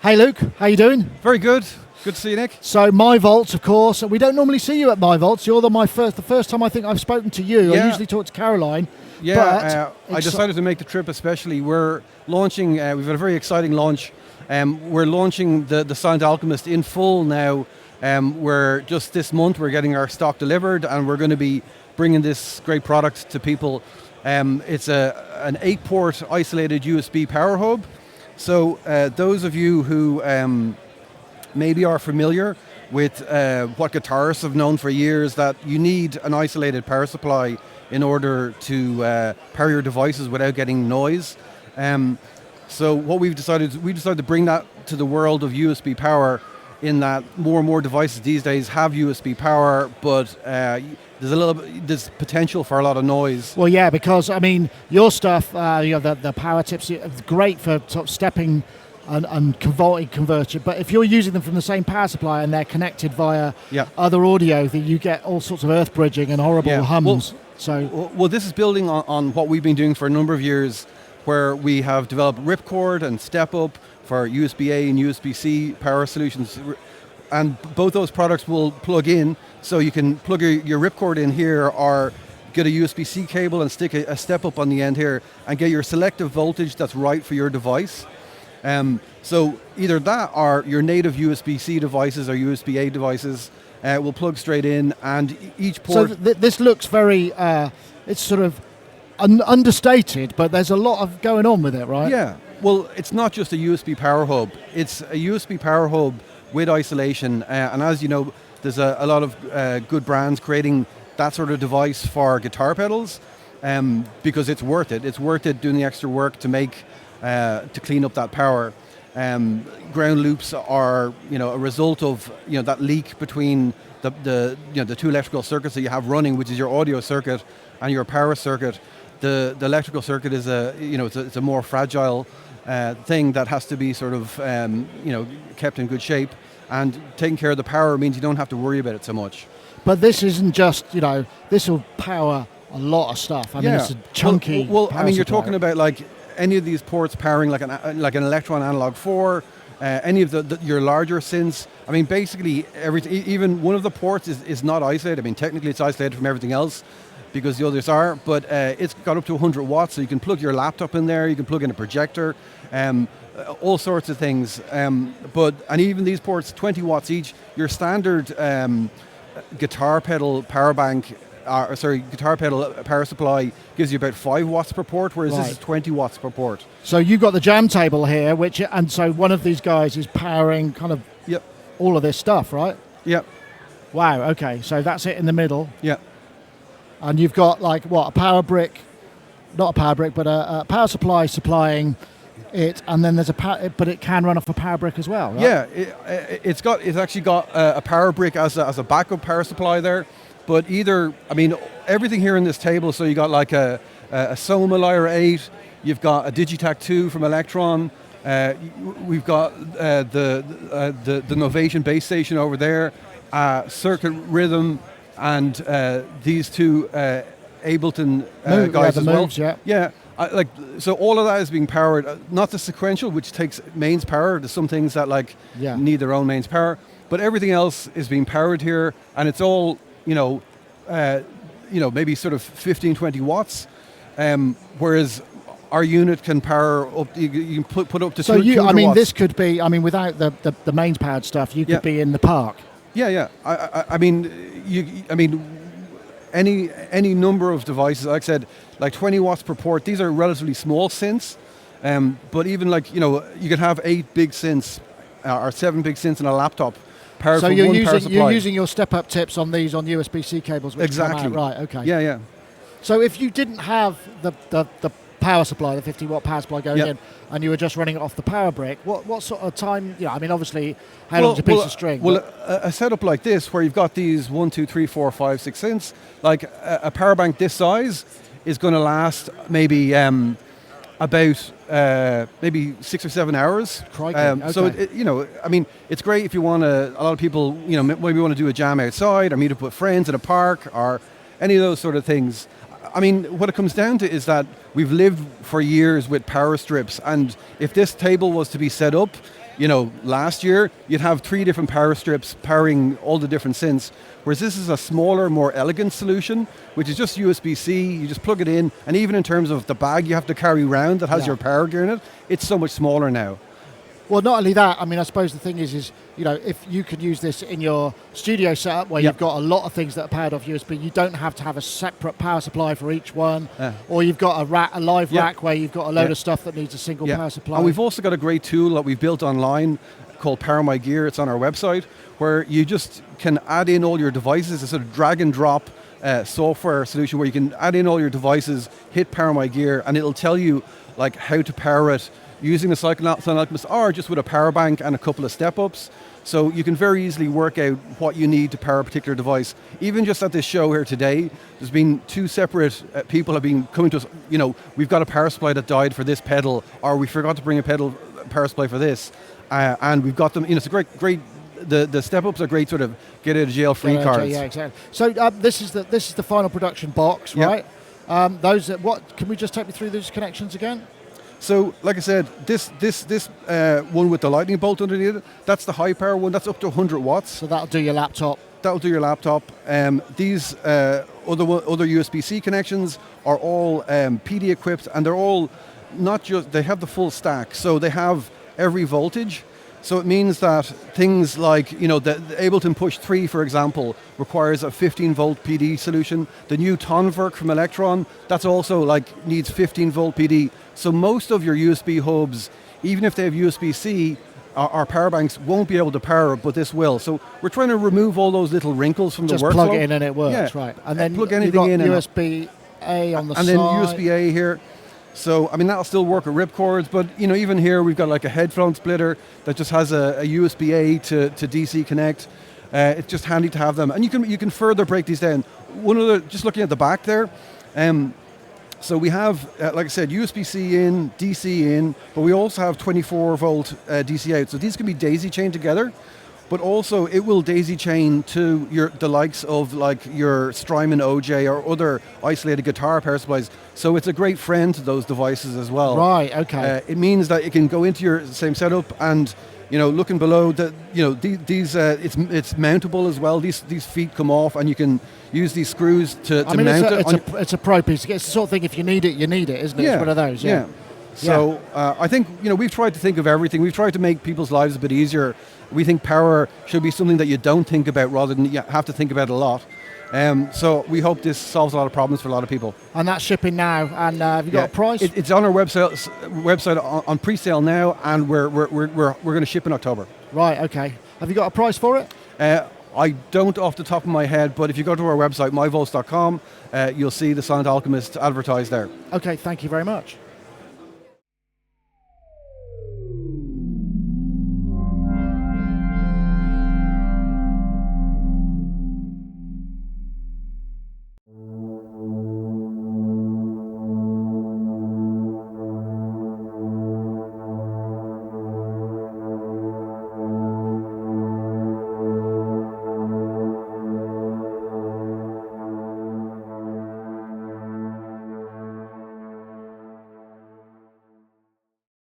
Hey Luke, how you doing? Very good. Good to see you, Nick. So MyVolts, of course. We don't normally see you at MyVolts. You're the first time I think I've spoken to you. Yeah. I usually talk to Caroline. Yeah, I decided to make the trip especially. We're launching, we've had a very exciting launch. We're launching the Silent Alchemist in full now. We're just this month, we're getting our stock delivered and we're going to be bringing this great product to people. It's an 8-port isolated USB power hub. So those of you who maybe are familiar with what guitarists have known for years, that you need an isolated power supply in order to power your devices without getting noise. So what we decided to bring that to the world of USB power, in that more and more devices these days have USB power, but there's potential for a lot of noise. Well, yeah, because I mean, your stuff, the power tips, it's great for sort of stepping and converter. But if you're using them from the same power supply and they're connected via other audio, then you get all sorts of earth bridging and horrible hums. Well, this is building on what we've been doing for a number of years, where we have developed ripcord and step up for USB-A and USB-C power solutions. And both those products will plug in, so you can plug your ripcord in here or get a USB-C cable and stick a step up on the end here and get your selective voltage that's right for your device. So either that or your native USB-C devices or USB-A devices will plug straight in, and each port... So this looks very, it's sort of understated, but there's a lot of going on with it, right? Yeah, well, it's not just a USB power hub. It's a USB power hub with isolation, and as you know, there's a lot of good brands creating that sort of device for guitar pedals, because it's worth it. It's worth it doing the extra work to clean up that power. Ground loops are, a result of that leak between the two electrical circuits that you have running, which is your audio circuit and your power circuit. The electrical circuit is it's a more fragile thing that has to be sort of kept in good shape, and taking care of the power means you don't have to worry about it so much. But this isn't just, this will power a lot of stuff. I mean, it's a chunky. Well, I mean, you're talking about like any of these ports powering like an Electron Analog 4, any of your larger synths. I mean, basically everything. Even one of the ports is not isolated. I mean, technically it's isolated from everything else because the others are, but it's got up to 100 watts, so you can plug your laptop in there, you can plug in a projector, all sorts of things. And even these ports, 20 watts each. Your standard guitar pedal power bank, guitar pedal power supply gives you about 5 watts per port, whereas this is 20 watts per port. So you've got the jam table here, and so one of these guys is powering kind of all of this stuff, right? Yep. Wow, okay, so that's it in the middle. Yeah. And you've got like what, a power brick, not a power brick, but a power supply supplying it, and then there's but it can run off a power brick as well, right? Yeah, it's actually got a power brick as a backup power supply there. But everything here in this table, so you got like a Soma Lyra 8, you've got a Digitac 2 from Electron, we've got the Novation base station over there, Circuit Rhythm, and these two Ableton guys as well. Moves, yeah. So all of that is being powered, not the sequential, which takes mains power. There's some things that need their own mains power, but everything else is being powered here, and it's all maybe sort of 15, 20 watts, whereas our unit can power up. You can put up to 200 watts. This could be. I mean, without the mains powered stuff, you could be in the park. Yeah. Any number of devices. Like I said, like 20 watts per port. These are relatively small synths, but even you could have 8 big synths or 7 big synths in a laptop. So you're using your step-up tips on these on USB-C cables, which exactly. come out, right? Okay. Yeah. So if you didn't have the power supply, the 50-watt power supply going in, and you were just running it off the power brick, what sort of time? Obviously, how long's a piece of string? Well, a setup like this, where you've got these 1, 2, 3, 4, 5, 6 synths, like a power bank this size is going to last maybe about maybe 6 or 7 hours. Crikey. Okay. So it's great if you want to. A lot of people, maybe want to do a jam outside or meet up with friends in a park or any of those sort of things. I mean, what it comes down to is that we've lived for years with power strips, and if this table was to be set up, last year, you'd have 3 different power strips powering all the different synths, whereas this is a smaller, more elegant solution, which is just USB-C, you just plug it in, and even in terms of the bag you have to carry around that has your power gear in it, it's so much smaller now. Well, not only that, I mean, I suppose the thing is if you could use this in your studio setup where you've got a lot of things that are powered off USB, you don't have to have a separate power supply for each one, or you've got a live rack where you've got a load of stuff that needs a single power supply. And we've also got a great tool that we've built online called Power My Gear. It's on our website, where you just can add in all your devices, a sort of drag and drop software solution where you can add in all your devices, hit Power My Gear, and it'll tell you like how to power it using the Silent Alchemist, or just with a power bank and a couple of step-ups. So you can very easily work out what you need to power a particular device. Even just at this show here today, there's been 2 separate people have been coming to us, we've got a power supply that died for this pedal, or we forgot to bring a power supply for this, and we've got them, it's a great, the step-ups are great sort of get out of jail free cards. Yeah, exactly. So this is the final production box, right? Can we just take me through those connections again? So, like I said, this one with the lightning bolt underneath it, that's the high power one. That's up to 100 watts. So that'll do your laptop. That'll do your laptop. These other USB-C connections are all PD equipped, and they're all they have the full stack. So they have every voltage. So it means that things like, the Ableton Push 3, for example, requires a 15-volt PD solution. The new Tonverk from Electron, that's also needs 15-volt PD. So most of your USB hubs, even if they have USB-C, our power banks won't be able to power it, but this will. So we're trying to remove all those little wrinkles from the workflow. Just plug it in and it works, right? And then plug anything in. USB-A on the side. And then USB-A here. So, I mean, that'll still work with ripcords, but, even here we've got a headphone splitter that just has a USB-A to DC connect. It's just handy to have them. And you can further break these down. Just looking at the back there, so we have, like I said, USB-C in, DC in, but we also have 24-volt DC out. So these can be daisy chained together, but also it will daisy chain to the likes of your Strymon OJ or other isolated guitar power supplies. So it's a great friend to those devices as well. Right, okay. It means that it can go into your same setup and, looking below, these it's mountable as well. These feet come off and you can use these screws to mount it. It's a pro piece. It's the sort of thing, if you need it, isn't it? It's one of those, yeah. So I think, we've tried to think of everything. We've tried to make people's lives a bit easier. We think power should be something that you don't think about rather than you have to think about a lot. So we hope this solves a lot of problems for a lot of people. And that's shipping now. And have you got a price? It's on our website on pre-sale now, and we're going to ship in October. Right. Okay. Have you got a price for it? I don't off the top of my head, but if you go to our website, myvolts.com, you'll see the Silent Alchemist advertised there. Okay. Thank you very much.